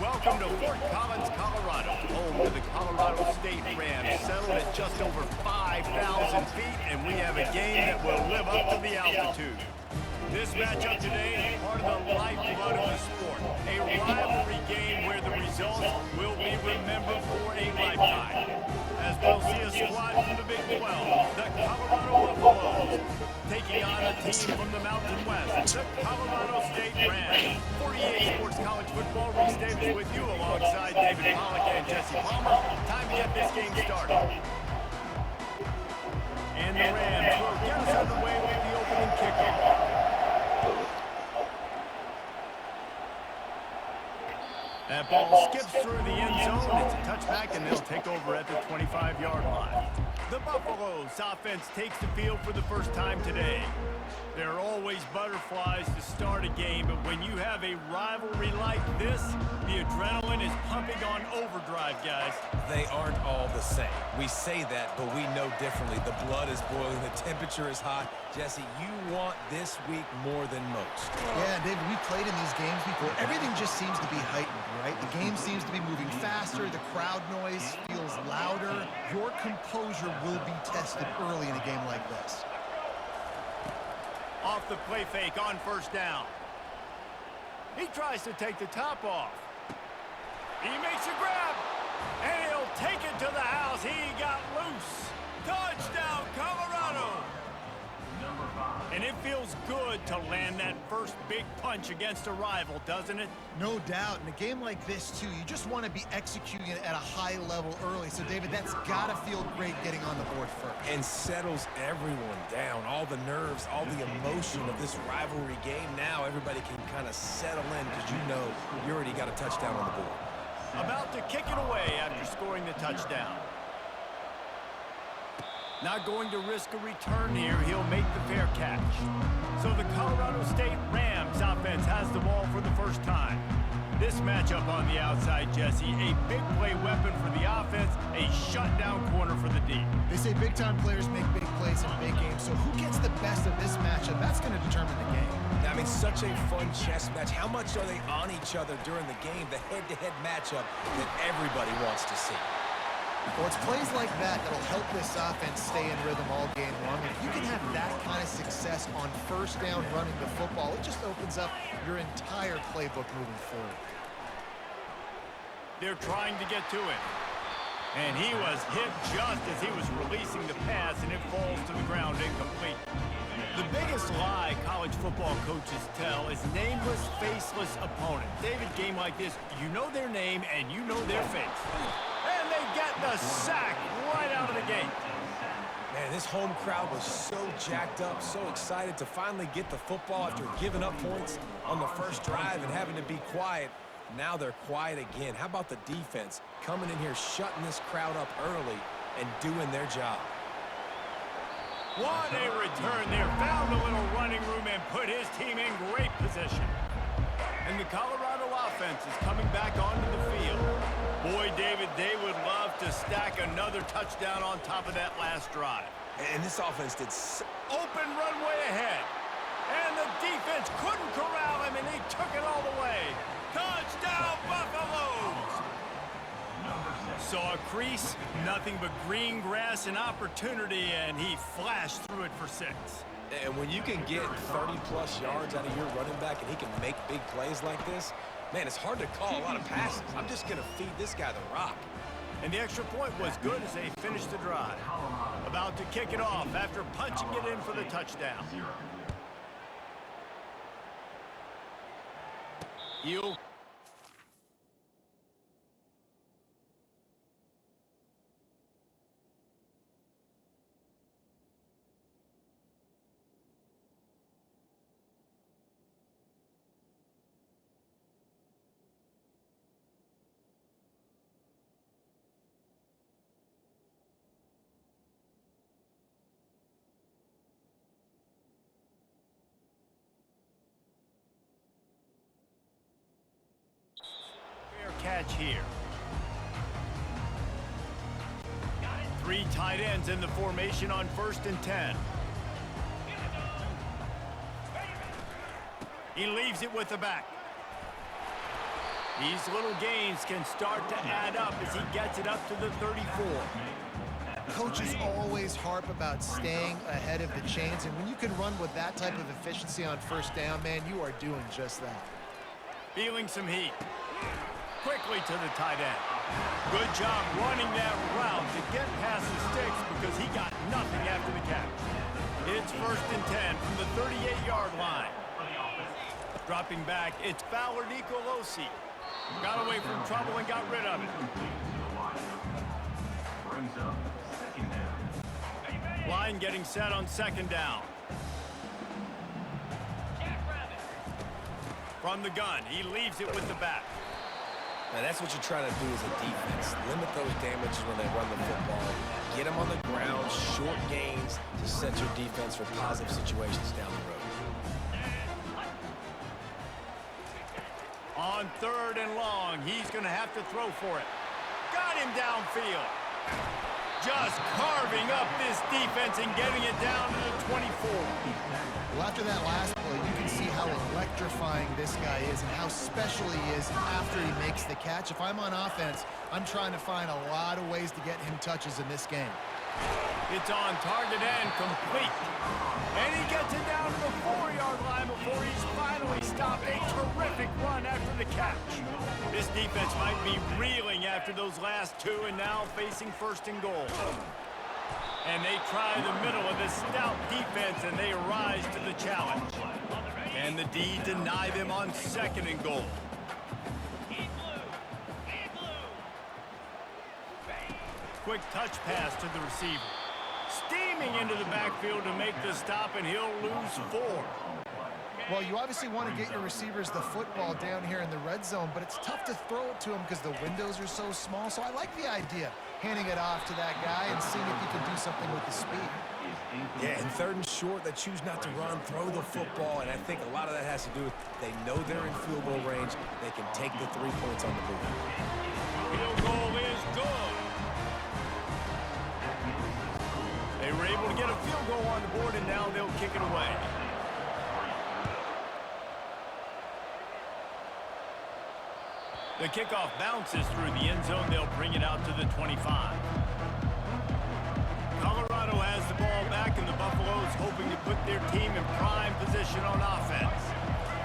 Welcome to Fort Collins, Colorado, home to the Colorado State Rams, settled at just over 5,000 feet, and we have a game that will live up to the altitude. This matchup today is part of the lifeblood of the sport, a rivalry game where the results will be remembered for a lifetime. As we'll see a squad from the Big 12, the Colorado Buffaloes, taking on a team from the Mountain West, the Colorado State Rams. 48 Sports College Football, Reese Davis with you alongside David Pollock and Jesse Palmer. Time to get this game started. And the Rams will get us underway with the opening kickoff. That ball skips through the end zone. It's a touchback, and they'll take over at the 25-yard line. The Buffaloes offense takes the field for the first time today. There are always butterflies to start a game, but when you have a rivalry like this, the adrenaline is pumping on overdrive, guys. They aren't all the same. We say that, but we know differently. The blood is boiling. The temperature is hot. Jesse, you want this week more than most. Yeah, David, we played in these games before. Everything just seems to be heightened, right? The game seems to be moving faster. The crowd noise feels louder. Your composure will be tested early in a game like this. Off the play fake on first down. He tries to take the top off. He makes a grab, and he'll take it to the house. He got loose. Touchdown, Colorado. And it feels good to land that first big punch against a rival, doesn't it? No doubt. In a game like this, too, you just want to be executing it at a high level early. So, David, that's got to feel great getting on the board first. And settles everyone down. All the nerves, all the emotion of this rivalry game. Now everybody can kind of settle in because you know you already got a touchdown on the board. About to kick it away after scoring the touchdown. Not going to risk a return here. He'll make the fair catch. So the Colorado State Rams offense has the ball for the first time. This matchup on the outside, Jesse, a big play weapon for the offense, a shutdown corner for the D. They say big-time players make big plays in big games, so who gets the best of this matchup? That's going to determine the game. I mean, such a fun chess match. How much are they on each other during the game, the head-to-head matchup that everybody wants to see? Well, it's plays like that that'll help this offense stay in rhythm all game long. If you can have that kind of success on first down running the football, it just opens up your entire playbook moving forward. They're trying to get to it. And he was hit just as he was releasing the pass, and it falls to the ground incomplete. The biggest lie college football coaches tell is nameless, faceless opponent. David, game like this, you know their name and you know their face. And they get the sack right out of the gate. Man, this home crowd was so jacked up, so excited to finally get the football after giving up points on the first drive and having to be quiet. Now they're quiet again. How about the defense coming in here, shutting this crowd up early and doing their job? What a return there. Found a little running room and put his team in great position. And the Colorado offense is coming back onto the field. Boy, David, they would love to stack another touchdown on top of that last drive. And this offense did open runway ahead. And the defense couldn't corral him, and he took it all the way. Touchdown, Buffaloes! Saw a crease, nothing but green grass and opportunity, and he flashed through it for 6. And when you can get 30-plus yards out of your running back and he can make big plays like this, man, it's hard to call a lot of passes. I'm just going to feed this guy the rock. And the extra point was good as they finished the drive. About to kick it off after punching it in for the touchdown. You. Catch here. 3 tight ends in the formation on 1st and 10. He leaves it with the back. These little gains can start to add up as he gets it up to the 34. Coaches always harp about staying ahead of the chains, and when you can run with that type of efficiency on first down, man, you are doing just that. Feeling some heat. Quickly to the tight end. Good job running that route to get past the sticks because he got nothing after the catch. It's 1st and 10 from the 38-yard line. Dropping back, it's Fowler Nicolosi. Got away from trouble and got rid of it. Line getting set on 2nd down. From the gun, he leaves it with the back. Now that's what you're trying to do as a defense. Limit those damages when they run the football. Get them on the ground, short gains to set your defense for positive situations down the road. On 3rd and long, he's going to have to throw for it. Got him downfield. Just carving up this defense and getting it down to the 24. Well, after that last play, you can see how electrifying this guy is and how special he is after he makes the catch. If I'm on offense, I'm trying to find a lot of ways to get him touches in this game. It's on target and complete. And he gets it down to the 4-yard line before he's finally stopped. A terrific run after the catch. This defense might be reeling after those last two and now facing 1st and goal. And they try the middle of this stout defense and they rise to the challenge. And the D deny them on 2nd and goal. Quick touch pass to the receiver. Steaming into the backfield to make the stop, and he'll lose 4. Well, you obviously want to get your receivers the football down here in the red zone, but it's tough to throw it to them because the windows are so small. So I like the idea, handing it off to that guy and seeing if he can do something with the speed. Yeah, and 3rd and short, they choose not to run, throw the football, and I think a lot of that has to do with they know they're in field goal range. They can take the 3 points on the move. Field goal is good. They were able to get a field goal on the board, and now they'll kick it away. The kickoff bounces through the end zone. They'll bring it out to the 25. Colorado has the ball back, and the Buffaloes hoping to put their team in prime position on offense.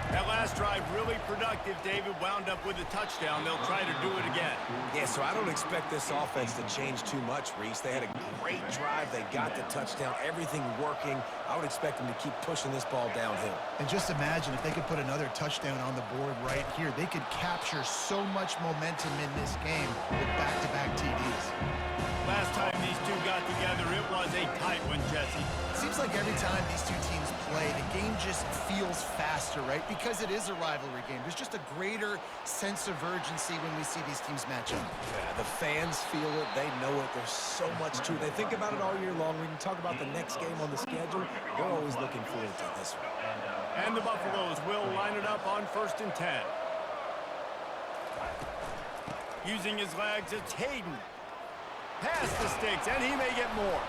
That last drive really productive. David wound up with a touchdown. They'll try to do it again. Yeah, so I don't expect this offense to change too much, Reese. They had a great drive. They got the touchdown. Everything working. I would expect them to keep pushing this ball downhill. And just imagine if they could put another touchdown on the board right here. They could capture so much momentum in this game with back-to-back TDs. Last time these two got together, it was a tight one, Jesse. Seems like every time these two teams play, the game just feels faster, right? Because it is a rivalry game. There's just a greater sense of urgency when we see these teams match up. Yeah, the fans feel it. They know it. There's so much to it. They think about it all year long. We can talk about the next game on the schedule. They're always looking forward to this one. And the Buffaloes will line it up on 1st and 10. Using his legs, it's Hayden. Past the sticks, and he may get more.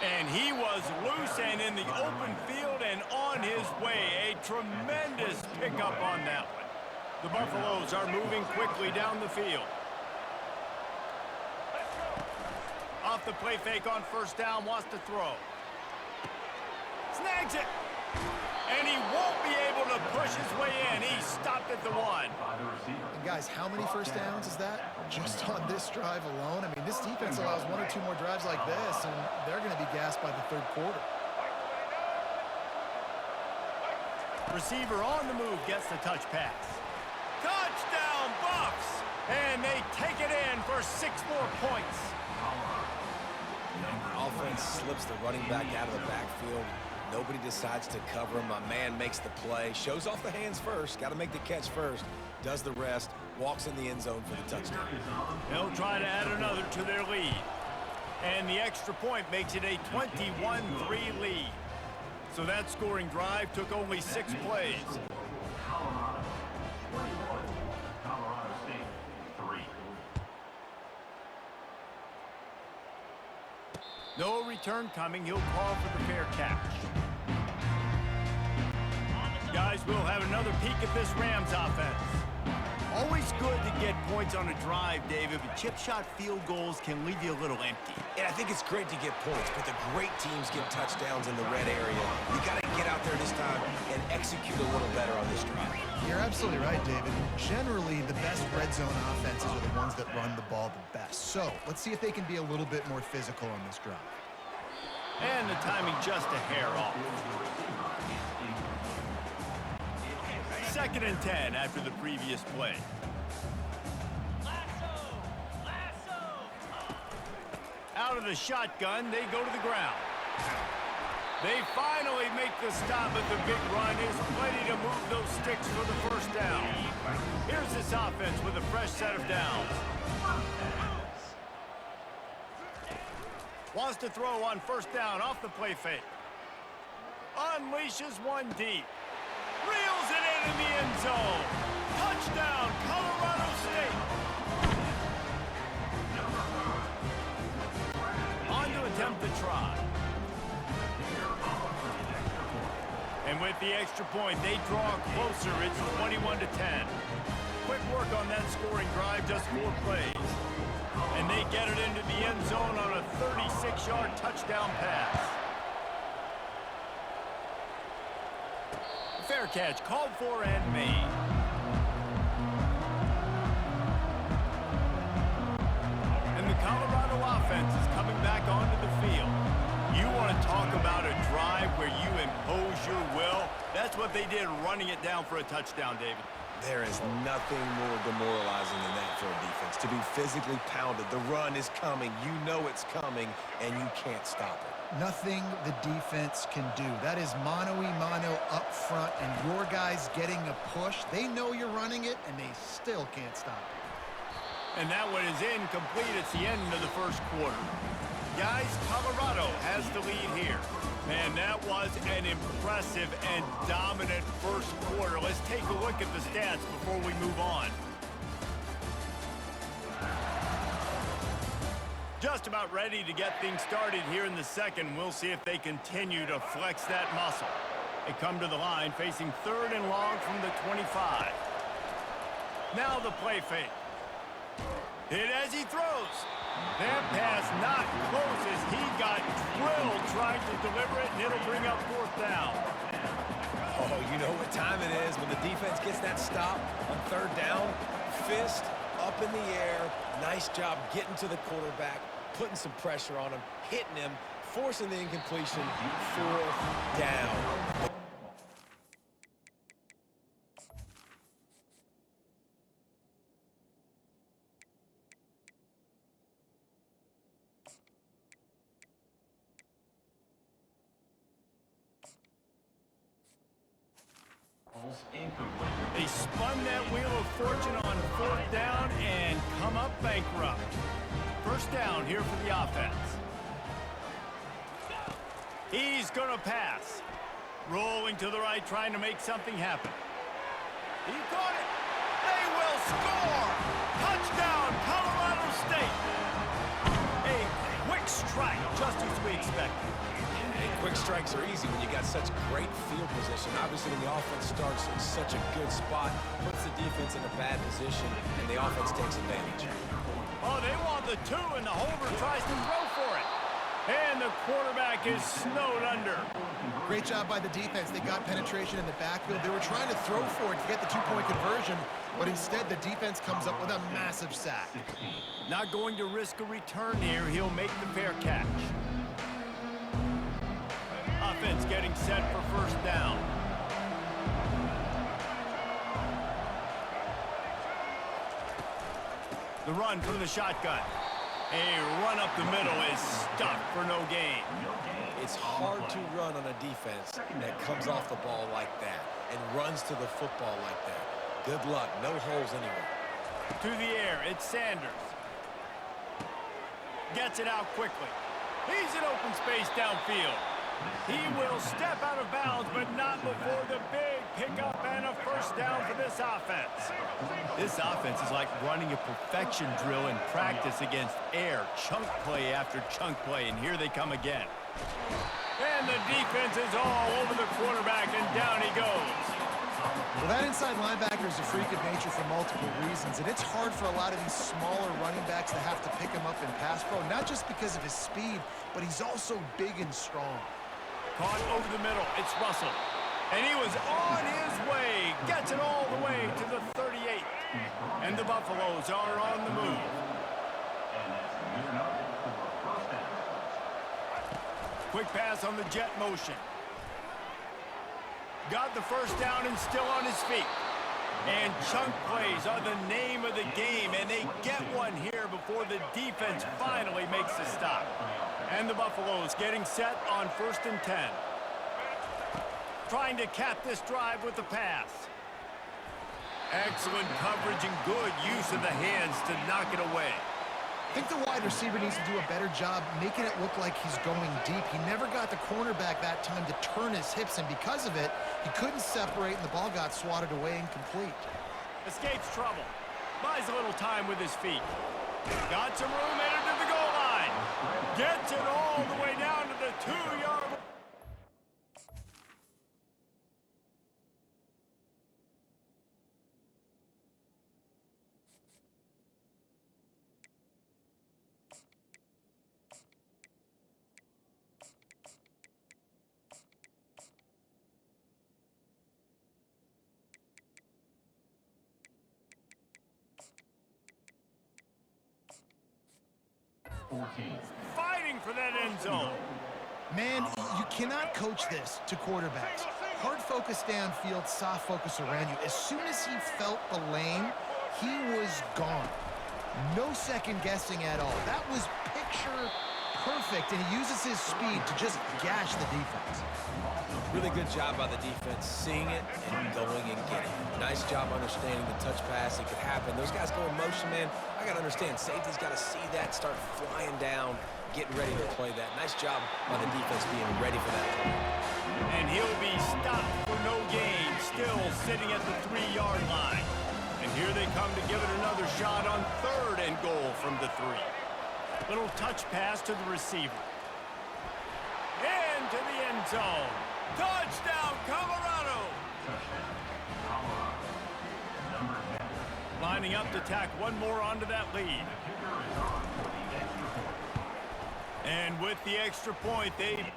And he was loose and in the open field and on his way. A tremendous pickup on that one. The Buffaloes are moving quickly down the field. Off the play fake on 1st down, wants to throw. Snags it. And he won't be able to push his way in. He stopped at the 1. And guys, how many 1st downs is that? Just on this drive alone? I mean, this defense allows 1 or 2 more drives like this, and they're going to be gassed by the 3rd quarter. Receiver on the move gets the touch pass. Touchdown, Buffs! And they take it in for 6 more points. Offense slips the running back out of the backfield. Nobody decides to cover him. My man makes the play. Shows off the hands first. Got to make the catch first. Does the rest. Walks in the end zone for the touchdown. They'll try to add another to their lead. And the extra point makes it a 21-3 lead. So that scoring drive took only 6 plays. Colorado State, 3. No return coming. He'll call for the fair catch. Guys, we'll have another peek at this Rams offense. Always good to get points on a drive, David, but chip shot field goals can leave you a little empty. And I think it's great to get points, but the great teams get touchdowns in the red area. You got to get out there this time and execute a little better on this drive. You're absolutely right, David. Generally, the best red zone offenses are the ones that run the ball the best. So let's see if they can be a little bit more physical on this drive. And the timing just a hair off. 2nd and 10 after the previous play. Out of the shotgun, they go to the ground. They finally make the stop, but the big run is plenty to move those sticks for the first down. Here's this offense with a fresh set of downs. Wants to throw on 1st down off the play fake. Unleashes one deep. Reels it in the end zone. Touchdown, Colorado State. On to attempt the try. And with the extra point, they draw closer. It's 21-10. Quick work on that scoring drive, just 4 plays. And they get it into the end zone on a 36-yard touchdown pass. Fair catch, called for and made. And the Colorado offense is coming back onto the field. You want to talk about a drive where you impose your will? That's what they did, running it down for a touchdown, David. There is nothing more demoralizing than that for a defense. To be physically pounded, the run is coming, you know it's coming, and you can't stop it. Nothing the defense can do. That is mano-a-mano up front, and your guys getting a push. They know you're running it, and they still can't stop it. And that one is incomplete. It's the end of the 1st quarter. Guys, Colorado has the lead here. Man, that was an impressive and dominant 1st quarter. Let's take a look at the stats before we move on. Just about ready to get things started here in the 2nd. We'll see if they continue to flex that muscle. They come to the line facing 3rd and long from the 25. Now the play fake. Hit as he throws. That pass not close as he got drilled trying to deliver it, and it'll bring up 4th down. Oh, you know what time it is when the defense gets that stop on 3rd down. Fist up in the air. Nice job getting to the quarterback, putting some pressure on him, hitting him, forcing the incompletion. 4th down. They spun that wheel of fortune on 4th down and come up bankrupt. 1st down here for the offense. He's going to pass. Rolling to the right, trying to make something happen. He caught it. They will score. Touchdown, Colorado State. A quick strike, just as we expected. Quick strikes are easy when you got such great field position. Obviously, when the offense starts in such a good spot, puts the defense in a bad position, and the offense takes advantage. Oh, they want the 2, and the holder tries to throw for it. And the quarterback is snowed under. Great job by the defense. They got penetration in the backfield. They were trying to throw for it to get the 2-point conversion, but instead the defense comes up with a massive sack. Not going to risk a return here. He'll make the fair catch. Offense getting set for 1st down. The run from the shotgun. A run up the middle is stuck for no gain. It's hard to run on a defense that comes off the ball like that and runs to the football like that. Good luck. No holes anywhere. To the air, it's Sanders. Gets it out quickly. He's in open space downfield. He will step out of bounds, but not before the big pickup and a 1st down for this offense. This offense is like running a perfection drill in practice against air, chunk play after chunk play, and here they come again. And the defense is all over the quarterback, and down he goes. Well, that inside linebacker is a freak of nature for multiple reasons, and it's hard for a lot of these smaller running backs to have to pick him up in pass pro, not just because of his speed, but he's also big and strong. Caught over the middle. It's Russell. And he was on his way. Gets it all the way to the 38. And the Buffaloes are on the move. Quick pass on the jet motion. Got the first down and still on his feet. And chunk plays are the name of the game, and they get one here before the defense finally makes the stop. And the Buffaloes getting set on 1st and 10. Trying to cap this drive with the pass. Excellent coverage and good use of the hands to knock it away. I think the wide receiver needs to do a better job making it look like he's going deep. He never got the cornerback that time to turn his hips, and because of it, he couldn't separate, and the ball got swatted away incomplete. Escapes trouble. Buys a little time with his feet. Got some room, headed to the goal line. Gets it all the way down to the 2-yard line. Fighting for that end zone. Man, you cannot coach this to quarterbacks. Hard focus downfield, soft focus around you. As soon as he felt the lane, he was gone. No second guessing at all. That was picture perfect, and he uses his speed to just gash the defense. Really good job by the defense, seeing it and going and getting it. Nice job understanding the touch pass. It could happen. Those guys go in motion, man. I got to understand, safety's got to see that, start flying down, getting ready to play that. Nice job by the defense being ready for that play. And he'll be stopped for no gain, still sitting at the 3-yard line. And here they come to give it another shot on 3rd and goal from the 3. Little touch pass to the receiver. Into the end zone. Touchdown, Colorado! Lining up to tack one more onto that lead. And with the extra point, they...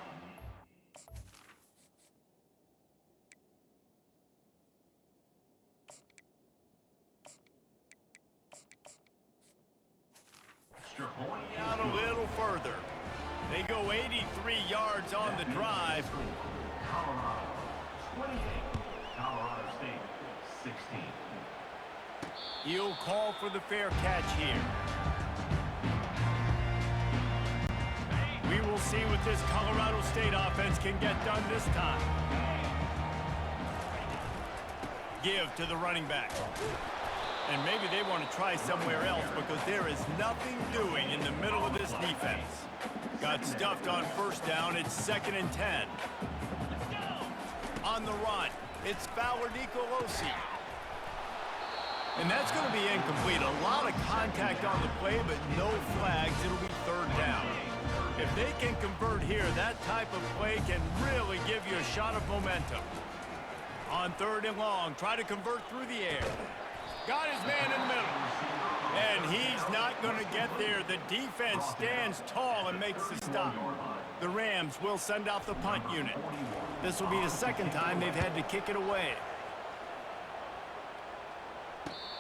out a little further. They go 83 yards on the drive. Colorado 28, Colorado State 16. He'll call for the fair catch here. We will see what this Colorado State offense can get done this time. Give to the running back. And maybe they want to try somewhere else because there is nothing doing in the middle of this defense. Got stuffed on 1st down. It's 2nd and 10. On the run, it's Fowler Nicolosi. And that's going to be incomplete. A lot of contact on the play, but no flags. It'll be 3rd down. If they can convert here, that type of play can really give you a shot of momentum. On 3rd and long, try to convert through the air. Got his man in the middle. And he's not going to get there. The defense stands tall and makes the stop. The Rams will send out the punt unit. This will be the 2nd time they've had to kick it away.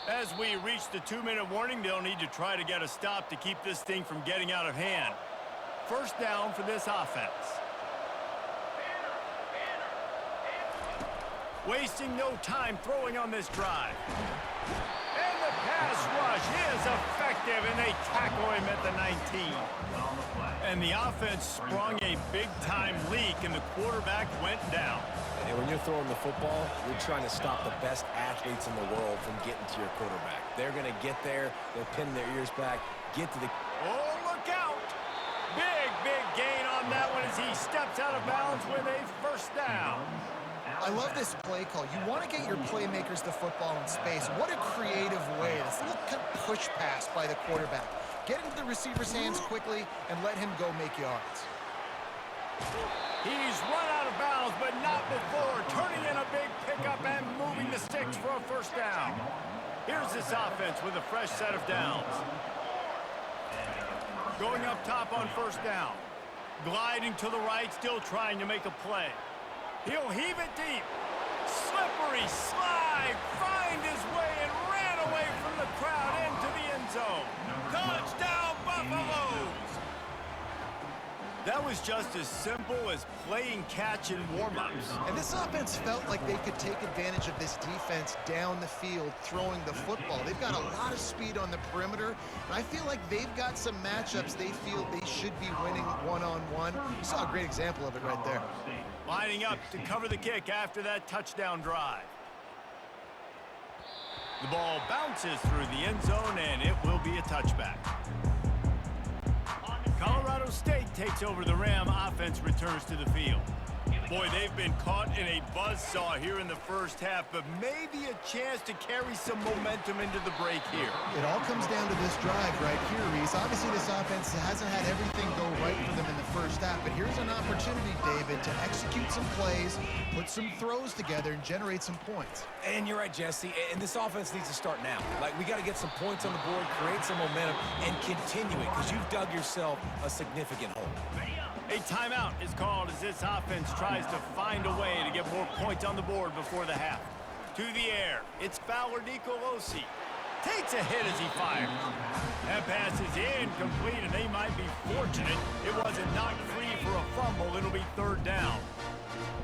As we reach the 2-minute warning, they'll need to try to get a stop to keep this thing from getting out of hand. 1st down for this offense. Wasting no time throwing on this drive. And the pass rush is effective, and they tackle him at the 19. And the offense sprung a big-time leak, and the quarterback went down. And when you're throwing the football, you're trying to stop the best athletes in the world from getting to your quarterback. They're going to get there. They'll pin their ears back, get to the... Oh, look out! Big gain on that one as he steps out of bounds with a 1st down. I love this play call. You want to get your playmakers the football in space. What a creative way. This little push pass by the quarterback. Get into the receiver's hands quickly and let him go make yards. He's run out of bounds, but not before turning in a big pickup and moving the sticks for a first down. Here's this offense with a fresh set of downs. Going up top on first down. Gliding to the right, still trying to make a play. He'll heave it deep. Slippery slide, find his way and ran away from the crowd into the end zone. Touchdown, Buffaloes! That was just as simple as playing catch in warm-ups. And this offense felt like they could take advantage of this defense down the field, throwing the football. They've got a lot of speed on the perimeter, and I feel like they've got some matchups they feel they should be winning one-on-one. You saw a great example of it right there. Lining up to cover the kick after that touchdown drive. The ball bounces through the end zone, and it will be a touchback. Colorado State takes over the Ram. Offense returns to the field. Boy, they've been caught in a buzzsaw here in the first half, but maybe a chance to carry some momentum into the break here. It all comes down to this drive right here, Reese. Obviously, this offense hasn't had everything go right for them in the first half, but here's an opportunity, David, to execute some plays, put some throws together, and generate some points. And you're right, Jesse, and this offense needs to start now. Like, we got to get some points on the board, create some momentum, and continue it, because you've dug yourself a significant hole. A timeout is called as this offense tries to find a way to get more points on the board before the half. To the air, it's Fowler Nicolosi. Takes a hit as he fires. That pass is incomplete, and they might be fortunate it wasn't knocked free for a fumble. It'll be third down.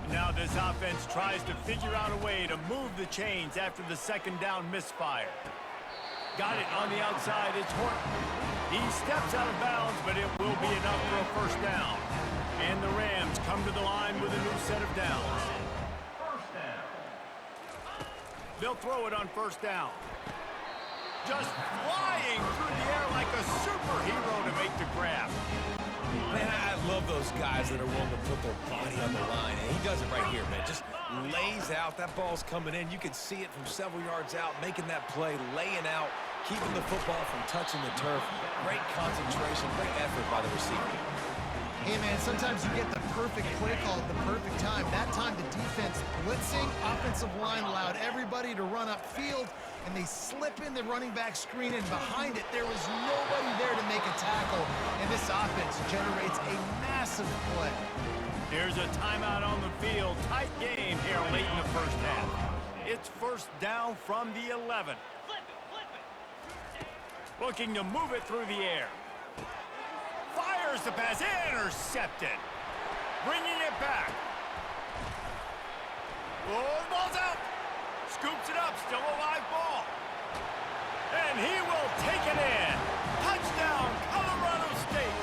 Now this offense tries to figure out a way to move the chains after the second down misfire. Got it on the outside. It's Horton. He steps out of bounds, but it will be enough for a first down. And the Rams come to the line with a new set of downs. They'll throw it on first down. Just flying through the air like a superhero to make the grab. Man, I love those guys that are willing to put their body on the line. And he does it right here, man. Just lays out. That ball's coming in. You can see it from several yards out, making that play, laying out, keeping the football from touching the turf. Great concentration, great effort by the receiver. Hey, man, sometimes you get the perfect play call at the perfect time. That time, the defense blitzing, offensive line allowed everybody to run upfield, and they slip in the running back screen, and behind it, there was nobody there to make a tackle, and this offense generates a massive play. Here's a timeout on the field. Tight game here late in the first half. It's first down from the 11. Looking to move it through the air. Fires the pass, intercepted. Bringing it back. Oh, the ball's out. Scoops it up, still a live ball. And he will take it in. Touchdown, Colorado State.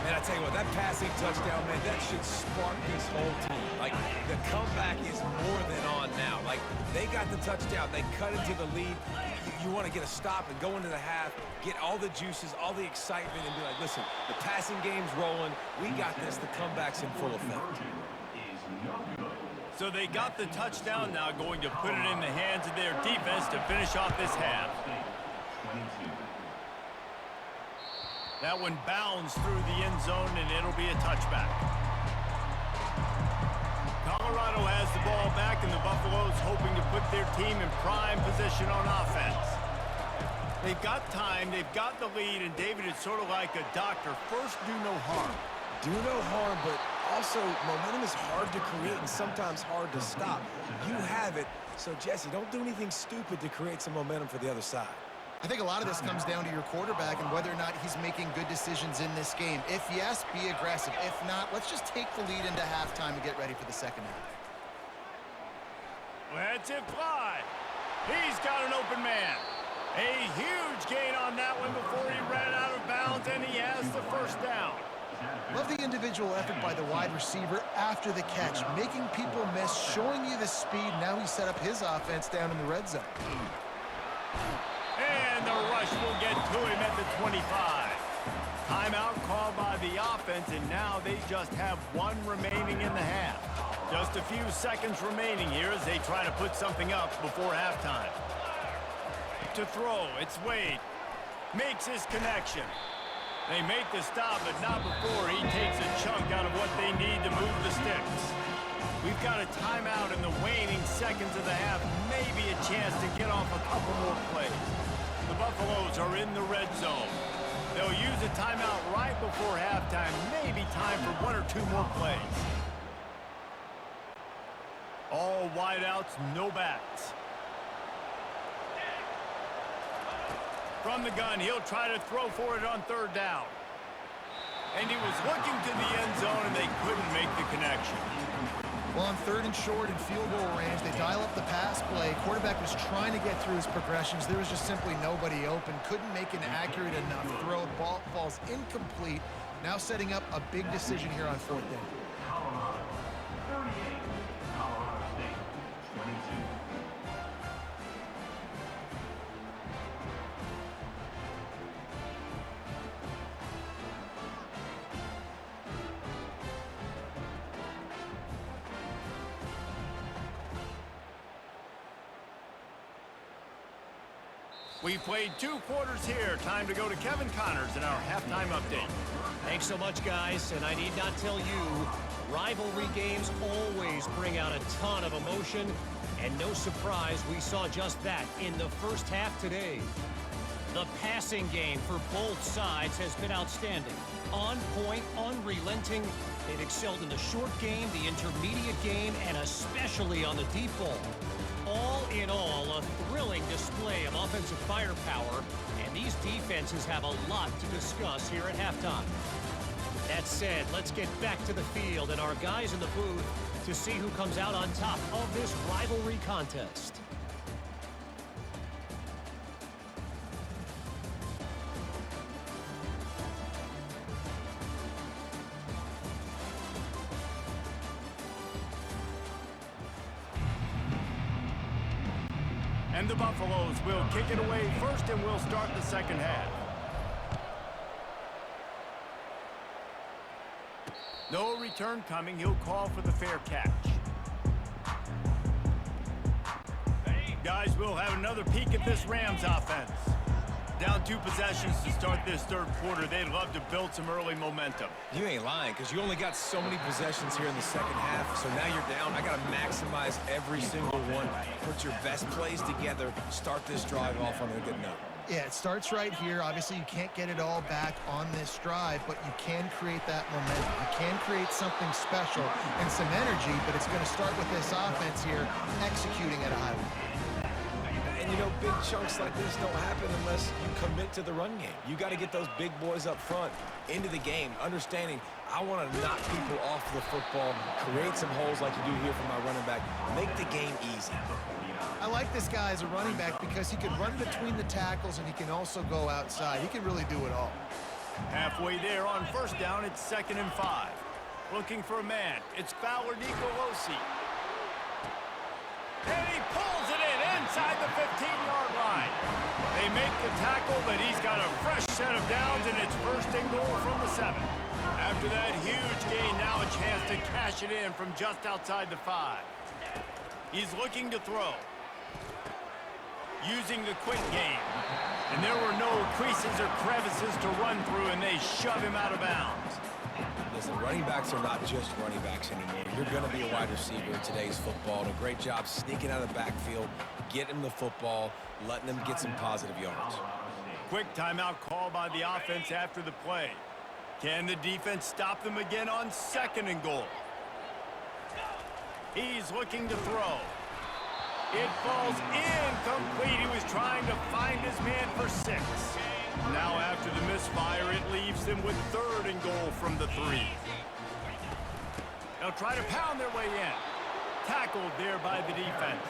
Man, I tell you what, that passing touchdown, man, that should spark this whole team. Like, the comeback is more than on now. Like, they got the touchdown. They cut into the lead. You want to get a stop and go into the half, get all the juices, all the excitement, and be like, listen, the passing game's rolling. We got this. The comeback's in full effect. So they got the touchdown, now going to put it in the hands of their defense to finish off this half. That one bounds through the end zone, and it'll be a touchback. Colorado has the ball back, and the Buffaloes hoping to put their team in prime position on offense. They've got time, they've got the lead, and David, it's sort of like a doctor. First, do no harm. Do no harm, but also momentum is hard to create and sometimes hard to stop. You have it, so Jesse, don't do anything stupid to create some momentum for the other side. I think a lot of this comes down to your quarterback and whether or not he's making good decisions in this game. If yes, be aggressive. If not, let's just take the lead into halftime and get ready for the second half. Let's it fly. He's got an open man. A huge gain on that one before he ran out of bounds, and he has the first down. Love the individual effort by the wide receiver after the catch, making people miss, showing you the speed. Now he set up his offense down in the red zone. And the rush will get to him at the 25. Timeout called by the offense, and now they just have one remaining in the half. Just a few seconds remaining here as they try to put something up before halftime. To throw, it's Wade. Makes his connection. They make the stop, but not before he takes a chunk out of what they need to move the sticks. We've got a timeout in the waning seconds of the half, maybe a chance to get off a couple more plays. The Buffaloes are in the red zone. They'll use a timeout right before halftime, maybe time for one or two more plays. All wideouts, no backs. From the gun, he'll try to throw for it on third down. And he was looking to the end zone, and they couldn't make the connection. Well, on 3rd and short in field goal range, they dial up the pass play. Quarterback was trying to get through his progressions. There was just simply nobody open. Couldn't make an accurate enough throw. The ball falls incomplete. Now setting up a big decision here on 4th down. Colorado 38, Colorado State 22. We've played 2 quarters here. Time to go to Kevin Connors in our halftime update. Thanks so much, guys, and I need not tell you, rivalry games always bring out a ton of emotion, and no surprise we saw just that in the first half today. The passing game for both sides has been outstanding. On point, unrelenting. They've excelled in the short game, the intermediate game, and especially on the deep ball. All in all, a thrilling display of offensive firepower, and these defenses have a lot to discuss here at halftime. That said, let's get back to the field and our guys in the booth to see who comes out on top of this rivalry contest. And the Buffaloes will kick it away first, and we'll start the second half. No return coming. He'll call for the fair catch. Guys, we'll have another peek at this Rams offense. Down 2 possessions to start this 3rd quarter. They'd love to build some early momentum. You ain't lying, because you only got so many possessions here in the second half, so now you're down. I got to maximize every single one. Put your best plays together. Start this drive off on a good note. Yeah, it starts right here. Obviously, you can't get it all back on this drive, but you can create that momentum. You can create something special and some energy, but it's going to start with this offense here executing at a high level. And, you know, big chunks like this don't happen unless you commit to the run game. You got to get those big boys up front into the game, understanding I want to knock people off the football, create some holes like you do here for my running back, make the game easy. I like this guy as a running back because he can run between the tackles and he can also go outside. He can really do it all. Halfway there on 1st down, it's 2nd and 5. Looking for a man. It's Fowler Nicolosi. And he pulls it in inside the 15-yard line. They make the tackle, but he's got a fresh set of downs, and it's 1st and goal from the 7. After that huge gain, now a chance to cash it in from just outside the 5. He's looking to throw. Using the quick game. And there were no creases or crevices to run through, and they shove him out of bounds. Listen, running backs are not just running backs anymore. You're going to be a wide receiver in today's football. And a great job sneaking out of the backfield, getting the football, letting them get some positive yards. Quick timeout call by the offense after the play. Can the defense stop them again on 2nd and goal? He's looking to throw. It falls incomplete. He was trying to find his man for 6. Now after the misfire, it leaves them with 3rd and goal from the 3. They'll try to pound their way in. Tackled there by the defense.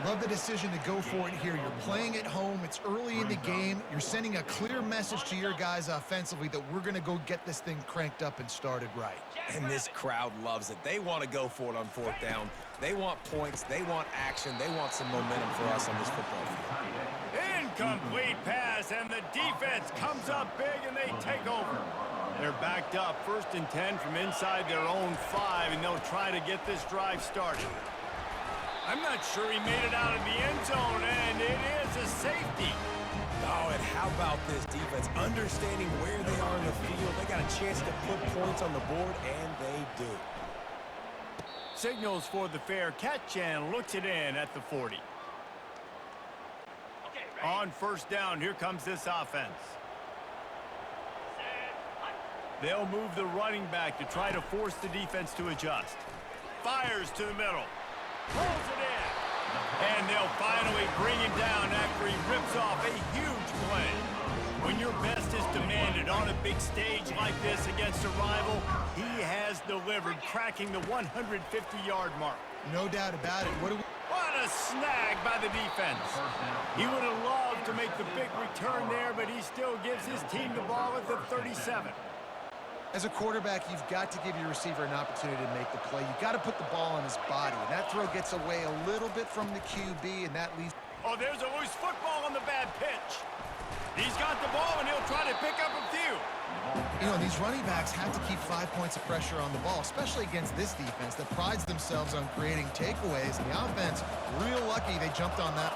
Love the decision to go for it here. You're playing at home. It's early in the game. You're sending a clear message to your guys offensively that we're going to go get this thing cranked up and started right. And this crowd loves it. They want to go for it on 4th down. They want points. They want action. They want some momentum for us on this football field. Incomplete pass, and the defense comes up big, and they take over. They're backed up 1st and 10 from inside their own 5, and they'll try to get this drive started. I'm not sure he made it out of the end zone, and it is a safety. Oh, and how about about this defense? Understanding where they are in the field. They got a chance to put points on the board, and they do. Signals for the fair catch and looks it in at the 40. On first down, here comes this offense. They'll move the running back to try to force the defense to adjust. Fires to the middle. Pulls it in. And they'll finally bring him down after he rips off a huge play. When your best is demanded on a big stage like this against a rival, he has delivered, cracking the 150-yard mark. No doubt about it. What a snag by the defense. He would have loved to make the big return there, but he still gives his team the ball at the 37. As a quarterback, you've got to give your receiver an opportunity to make the play. You've got to put the ball on his body. And that throw gets away a little bit from the QB, and that leads... Oh, there's a loose football on the bad pitch. He's got the ball, and he'll try to pick up a few. You know, these running backs have to keep 5 points of pressure on the ball, especially against this defense that prides themselves on creating takeaways. And the offense, real lucky they jumped on that.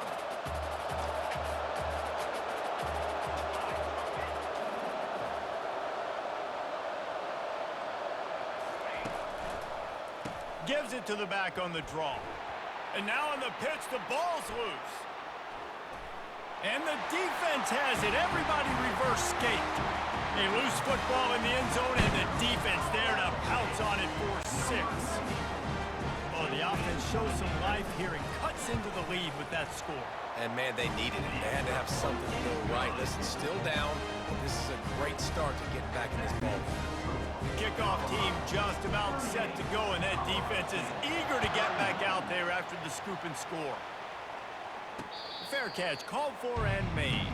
Gives it to the back on the draw. And now on the pitch, the ball's loose. And the defense has it. Everybody reverse skate. A loose football in the end zone, and the defense there to pounce on it for 6. Oh, the offense shows some life here and cuts into the lead with that score. And, man, they needed it. They had to have something to go right. Listen, still down, but this is a great start to getting back in this ball. The kickoff team just about set to go, and that defense is eager to get back out there after the scoop and score. Fair catch called for and made.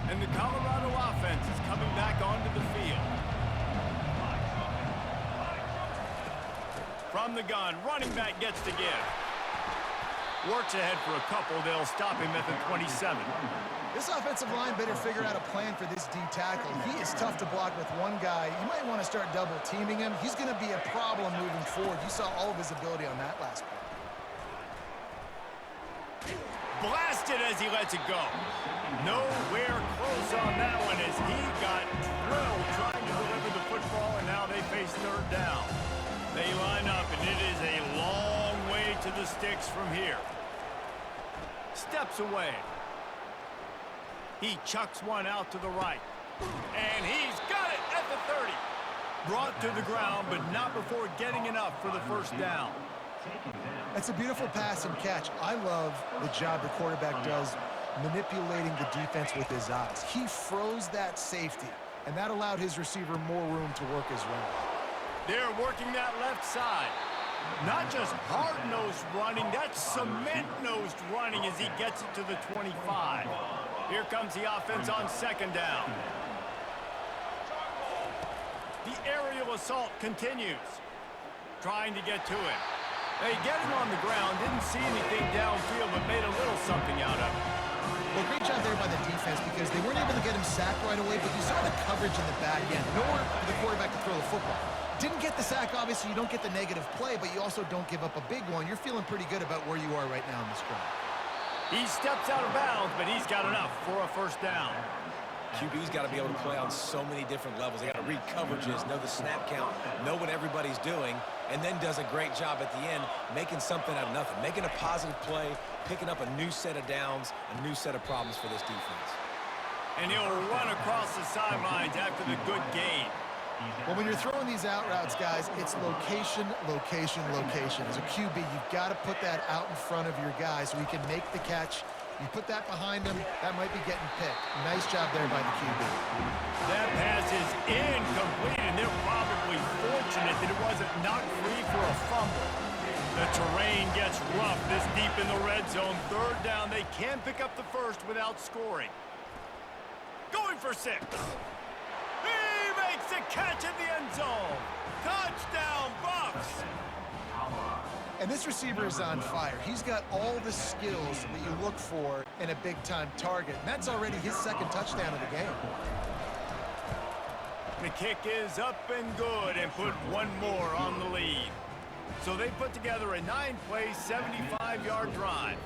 And the Colorado offense is coming back onto the field. From the gun, running back gets to give. Works ahead for a couple. They'll stop him at the 27. This offensive line better figure out a plan for this D tackle. He is tough to block with one guy. You might want to start double teaming him. He's going to be a problem moving forward. You saw all of his ability on that last play. Blasted as he lets it go. Nowhere close on that one as he got drilled trying to deliver the football, and now they face third down. They line up, and it is a long way to the sticks from here. Steps away. He chucks one out to the right. And he's got it at the 30. Brought to the ground, but not before getting enough for the first down. That's a beautiful pass and catch. I love the job the quarterback does manipulating the defense with his eyes. He froze that safety, and that allowed his receiver more room to work his run. They're working that left side. Not just hard-nosed running, that's cement-nosed running as he gets it to the 25. Here comes the offense on second down. The aerial assault continues. Trying to get to it. They get him on the ground, didn't see anything downfield, but made a little something out of it. Well, great job there by the defense because they weren't able to get him sacked right away, but you saw the coverage in the back end. Nowhere for the quarterback to throw the football. Didn't get the sack, obviously. You don't get the negative play, but you also don't give up a big one. You're feeling pretty good about where you are right now in this drive. He steps out of bounds, but he's got enough for a first down. QB's got to be able to play on so many different levels. They got to read coverages, know the snap count, know what everybody's doing, and then does a great job at the end making something out of nothing, making a positive play, picking up a new set of downs, a new set of problems for this defense. And he'll run across the sidelines after the good gain. Well, when you're throwing these out routes, guys, it's location, location, location. As a QB, you've got to put that out in front of your guy so he can make the catch. You put that behind him, that might be getting picked. Nice job there by the QB. That pass is incomplete, and they're probably fortunate that it wasn't knocked free for a fumble. The terrain gets rough this deep in the red zone. Third down, they can pick up the first without scoring. Going for 6. He makes the catch in the end zone. Touchdown, Bucks! And this receiver is on fire. He's got all the skills that you look for in a big-time target. And that's already his second touchdown of the game. The kick is up and good and put one more on the lead. So they put together a 9-play, 75-yard drive.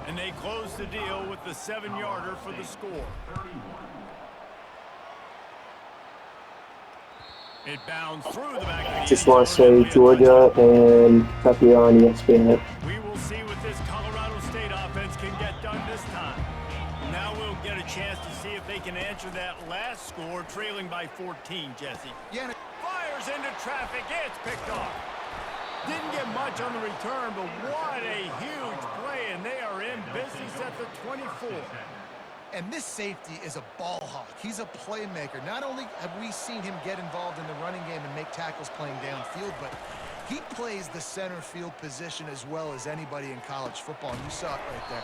And they close the deal with the 7-yarder for the score. It bounds through the back of the Just want to say Georgia and Kentucky are on ESPN. We will see what this Colorado State offense can get done this time. Now we'll get a chance to see if they can answer that last score, trailing by 14, Jesse. Yeah. Fires into traffic. It's picked off. Didn't get much on the return, but what a huge play, and they are in business at the 24. And this safety is a ball hawk. He's a playmaker. Not only have we seen him get involved in the running game and make tackles playing downfield, but he plays the center field position as well as anybody in college football. And you saw it right there.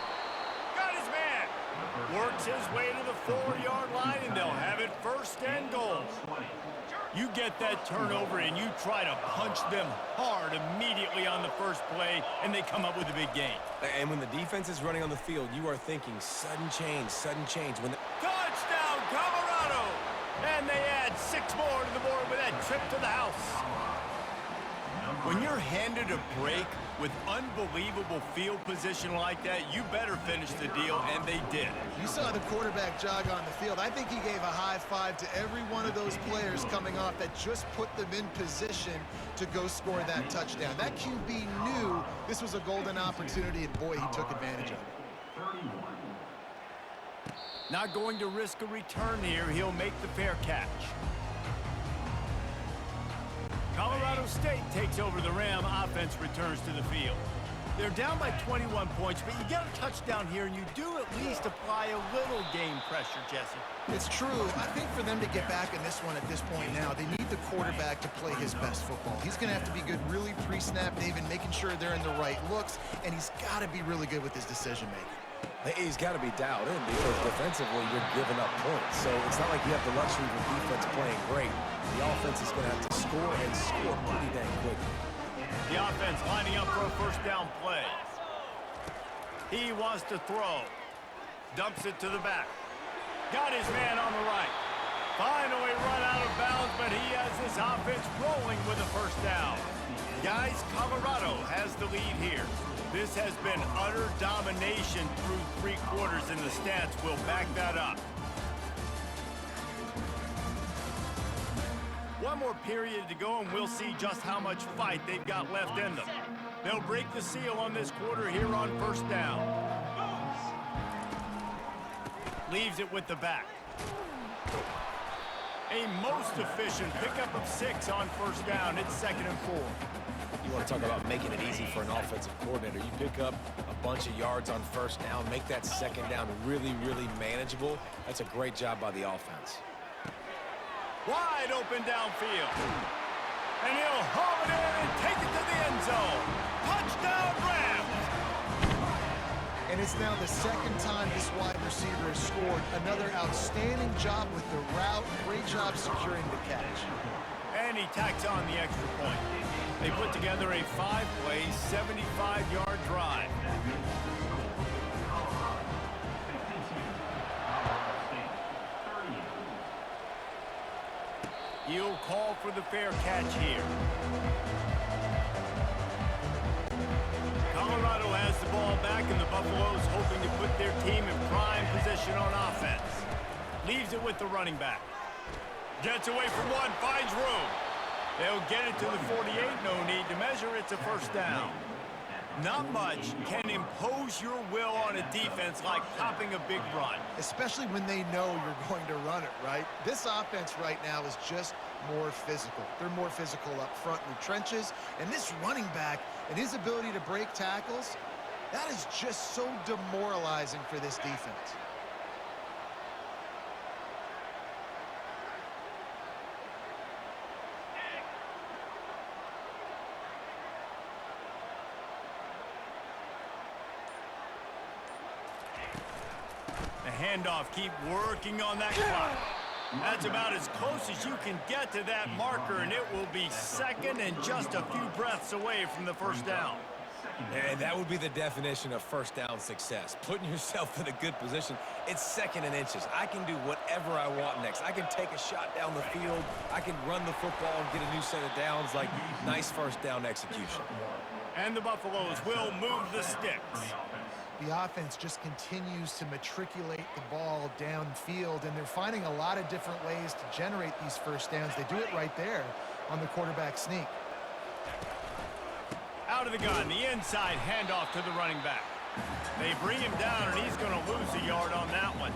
Got his man. Works his way to the 4-yard line, and they'll have it first and goal. You get that turnover, and you try to punch them hard immediately on the first play, and they come up with a big gain. And when the defense is running on the field, you are thinking sudden change, sudden change. When Touchdown, Colorado! And they add 6 more to the board with that trip to the house. When you're handed a break with unbelievable field position like that, you better finish the deal, and they did. You saw the quarterback jog on the field. I think he gave a high five to every one of those players coming off that just put them in position to go score that touchdown. That QB knew this was a golden opportunity, and boy, he took advantage of it. Not going to risk a return here. He'll make the fair catch. Colorado State takes over the Ram. Offense returns to the field. They're down by 21 points, but you get a touchdown here, and you do at least apply a little game pressure, Jesse. It's true. I think for them to get back in this one at this point now, they need the quarterback to play his best football. He's going to have to be good really pre-snap, David, making sure they're in the right looks, and he's got to be really good with his decision-making. he's got to be dialed in because defensively you're giving up points. So it's not like you have the luxury of the defense playing great. The offense is going to have to score and score pretty dang quickly. The offense lining up for a first down play. He wants to throw. Dumps it to the back. Got his man on the right. Finally run out of bounds, but he has his offense rolling with a first down. Guys, Colorado has the lead here. This has been utter domination through 3 quarters, and the stats will back that up. One more period to go, and we'll see just how much fight they've got left in them. They'll break the seal on this quarter here on first down. Leaves it with the back. A most efficient pickup of 6 on first down. It's 2nd and 4. You want to talk about making it easy for an offensive coordinator. You pick up a bunch of yards on first down, make that 2nd down really, really manageable. That's a great job by the offense. Wide open downfield. And he'll haul it in and take it to the end zone. Touchdown, Rams! And it's now the 2nd time this wide receiver has scored. Another outstanding job with the route. Great job securing the catch. And he tacks on the extra point. They put together a 5-play, 75-yard drive. He'll call for the fair catch here. Colorado has the ball back, and the Buffaloes hoping to put their team in prime position on offense. Leaves it with the running back. Gets away from one, finds room. They'll get it to the 48, no need to measure. It's a first down. Not much can impose your will on a defense like popping a big run. Especially when they know you're going to run it, right? This offense right now is just more physical. They're more physical up front in the trenches. And this running back and his ability to break tackles, that is just so demoralizing for this defense. Handoff, keep working on that clock. That's about as close as you can get to that marker, and it will be 2nd and just a few breaths away from the first down. And that would be the definition of first down success. Putting yourself in a good position. It's 2nd and inches. I can do whatever I want next. I can take a shot down the field. I can run the football and get a new set of downs. Like, nice first down execution. And the Buffaloes will move the sticks. The offense just continues to matriculate the ball downfield, and they're finding a lot of different ways to generate these first downs. They do it right there on the quarterback sneak. Out of the gun, the inside handoff to the running back. They bring him down, and he's going to lose a yard on that one.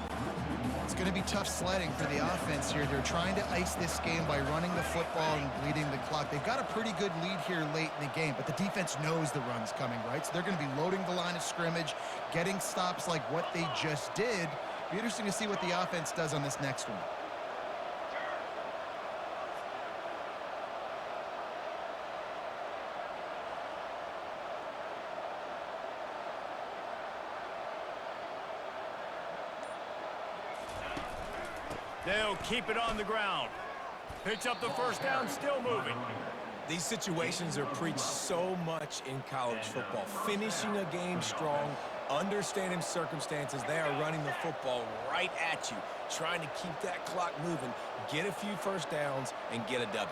It's going to be tough sledding for the offense here. They're trying to ice this game by running the football and bleeding the clock. They've got a pretty good lead here late in the game, but the defense knows the run's coming, right? So they're going to be loading the line of scrimmage, getting stops like what they just did. Be interesting to see what the offense does on this next one. They'll keep it on the ground. Picks up the first down, still moving. These situations are preached so much in college football. Finishing a game strong, understanding circumstances. They are running the football right at you, trying to keep that clock moving, get a few first downs, and get a W.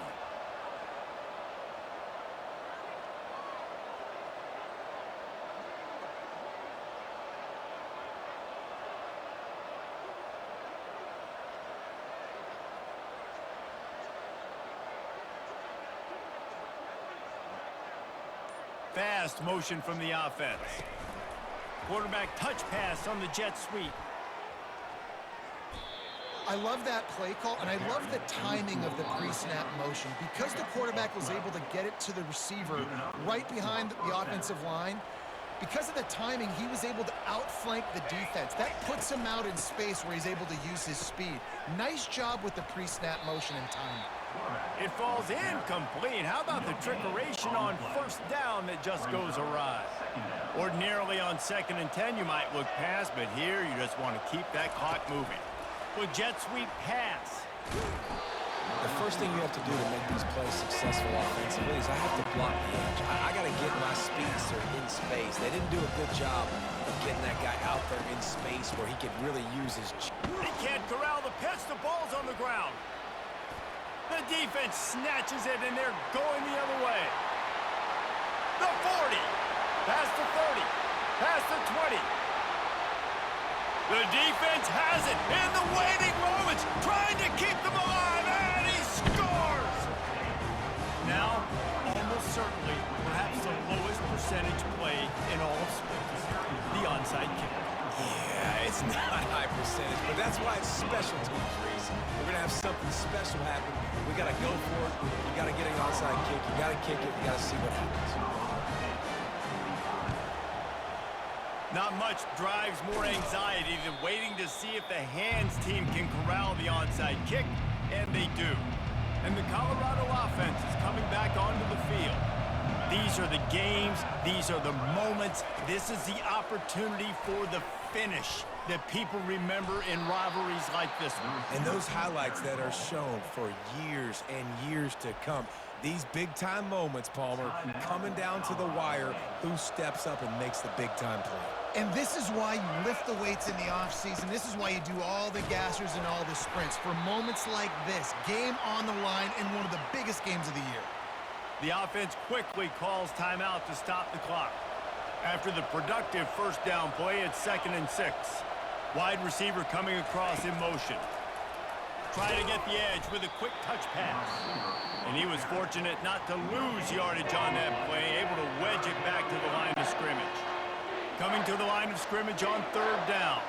Fast motion from the offense. Quarterback touch pass on the jet sweep. I love that play call, and I love the timing of the pre-snap motion. Because the quarterback was able to get it to the receiver right behind the offensive line, because of the timing, he was able to outflank the defense. That puts him out in space where he's able to use his speed. Nice job with the pre-snap motion and timing. It falls incomplete. How about the trickeration on first down that just goes awry? Ordinarily on 2nd and 10, you might look past, but here you just want to keep that clock moving. With jet sweep pass. The first thing you have to do to make these plays successful offensively is I have to block the edge. I got to get my speedster in space. They didn't do a good job of getting that guy out there in space where he could really use his... They can't corral the pitch. The ball's on the ground. The defense snatches it, and they're going the other way. The 40. Past the 30. Past the 20. The defense has it in the waiting moments, trying to keep them alive, and he scores! Now, almost certainly, perhaps the lowest percentage play in all of sports, the onside kick. Yeah, it's not high percentage, but that's why it's special teams, Reese. We're going to have something special happen. We got to go for it. You got to get an onside kick. You got to kick it. You got to see what happens. Not much drives more anxiety than waiting to see if the hands team can corral the onside kick, and they do. And the Colorado offense is coming back onto the field. These are the games, these are the moments, this is the opportunity for the finish that people remember in rivalries like this one. And those highlights that are shown for years and years to come. These big-time moments, Palmer, coming down to the wire, who steps up and makes the big-time play. And this is why you lift the weights in the offseason. This is why you do all the gassers and all the sprints. For moments like this, game on the line in one of the biggest games of the year. The offense quickly calls timeout to stop the clock. After the productive first down play, it's 2nd and 6. Wide receiver coming across in motion. Trying to get the edge with a quick touch pass. And he was fortunate not to lose yardage on that play, able to wedge it back to the line of scrimmage. Coming to the line of scrimmage on 3rd down.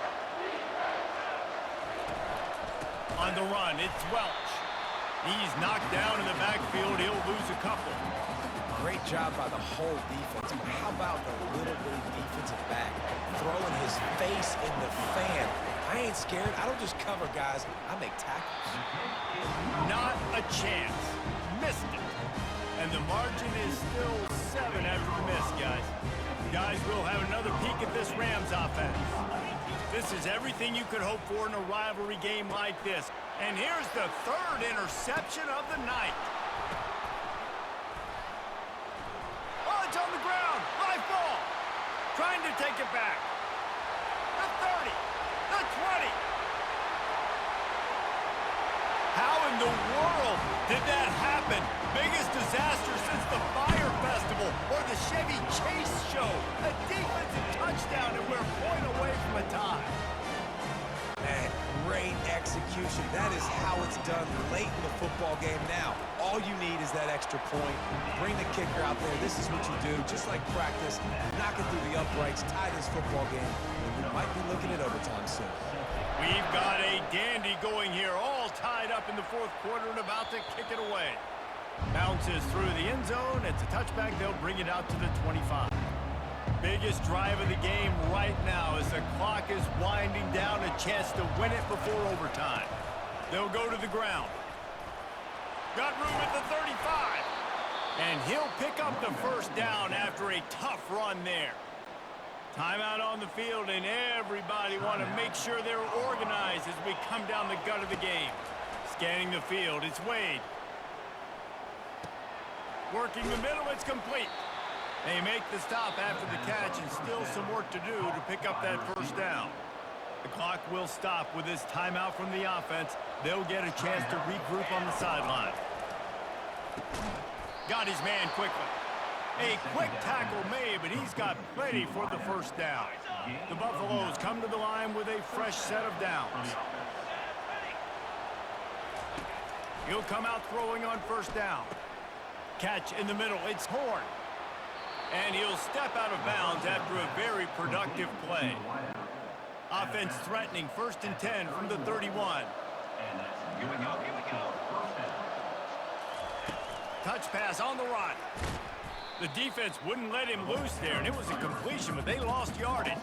On the run, it's Welch. He's knocked down in the backfield. He'll lose a couple. Great job by the whole defense. But how about the little bitty defensive back throwing his face in the fan? I ain't scared. I don't just cover guys. I make tackles. Not a chance. Missed it. And the margin is still 7 after the miss, guys. Guys, we'll have another peek at this Rams offense. This is everything you could hope for in a rivalry game like this. And here's the 3rd interception of the night. Oh, it's on the ground. Live ball. Trying to take it back. The 30. The 20. How in the world did that happen? Biggest disaster since the Fire Festival. Rumble or the Chevy Chase Show. A defensive touchdown, and we're a point away from a tie. Man, great execution. That is how it's done late in the football game. Now, all you need is that extra point. Bring the kicker out there. This is what you do. Just like practice, knock it through the uprights, tie this football game, and we might be looking at overtime soon. We've got a dandy going here, all tied up in the fourth quarter and about to kick it away. Bounces through the end zone. It's a touchback. They'll bring it out to the 25. Biggest drive of the game right now as the clock is winding down, a chance to win it before overtime. They'll go to the ground. Got room at the 35. And he'll pick up the first down after a tough run there. Timeout on the field, and everybody want to make sure they're organized as we come down the gut of the game. Scanning the field, it's Wade. Working the middle, it's complete. They make the stop after the catch, and still some work to do to pick up that first down. The clock will stop with this timeout from the offense. They'll get a chance to regroup on the sideline. Got his man quickly. A quick tackle made, but he's got plenty for the first down. The Buffaloes come to the line with a fresh set of downs. He'll come out throwing on first down. Catch in the middle, it's Horn. And he'll step out of bounds after a very productive play. Offense threatening, 1st and 10 from the 31. Touch pass on the run. The defense wouldn't let him loose there, and it was a completion, but they lost yardage.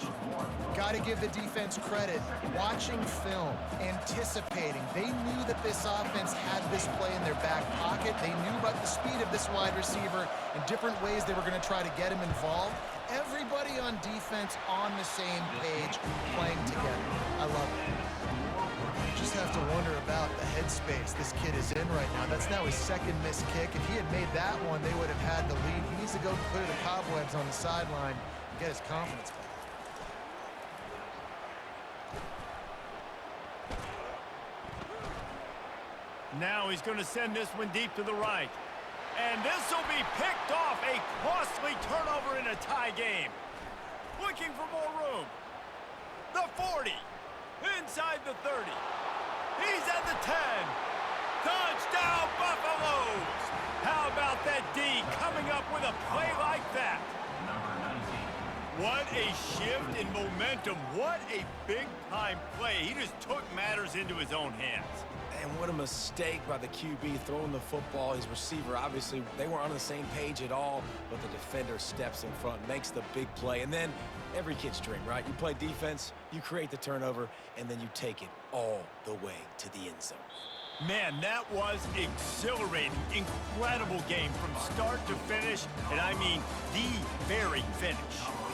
Got to give the defense credit. Watching film, anticipating. They knew that this offense had this play in their back pocket. They knew about the speed of this wide receiver and different ways they were going to try to get him involved. Everybody on defense on the same page, playing together. I love it. Just have to wonder about the headspace this kid is in right now. That's now his second missed kick. If he had made that one, they would have had the lead. He needs to go clear the cobwebs on the sideline and get his confidence back. Now he's going to send this one deep to the right. And this will be picked off. A costly turnover in a tie game. Looking for more room. The 40. Inside the 30. He's at the 10. Touchdown, Buffaloes! How about that D coming up with a play like that? What a shift in momentum. What a big-time play. He just took matters into his own hands. And what a mistake by the QB throwing the football. His receiver, obviously, they weren't on the same page at all, but the defender steps in front, makes the big play. And then every kid's dream, right? You play defense, you create the turnover, and then you take it all the way to the end zone. Man, that was exhilarating. Incredible game from start to finish, and I mean the very finish.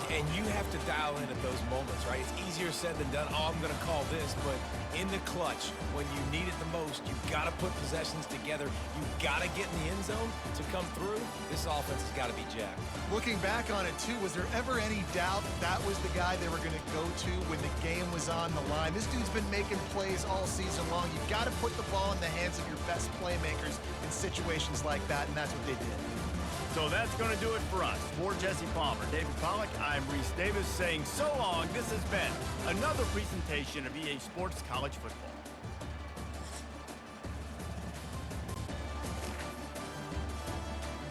And you have to dial in at those moments, right? It's easier said than done. Oh, I'm going to call this, but in the clutch, when you need it the most, you've got to put possessions together. You've got to get in the end zone to come through. This offense has got to be jacked. Looking back on it, too, was there ever any doubt that was the guy they were going to go to when the game was on the line? This dude's been making plays all season long. You've got to put the ball in the hands of your best playmakers in situations like that, and that's what they did. So that's going to do it for us. For Jesse Palmer, David Pollack, I'm Reese Davis saying so long. This has been another presentation of EA Sports College Football.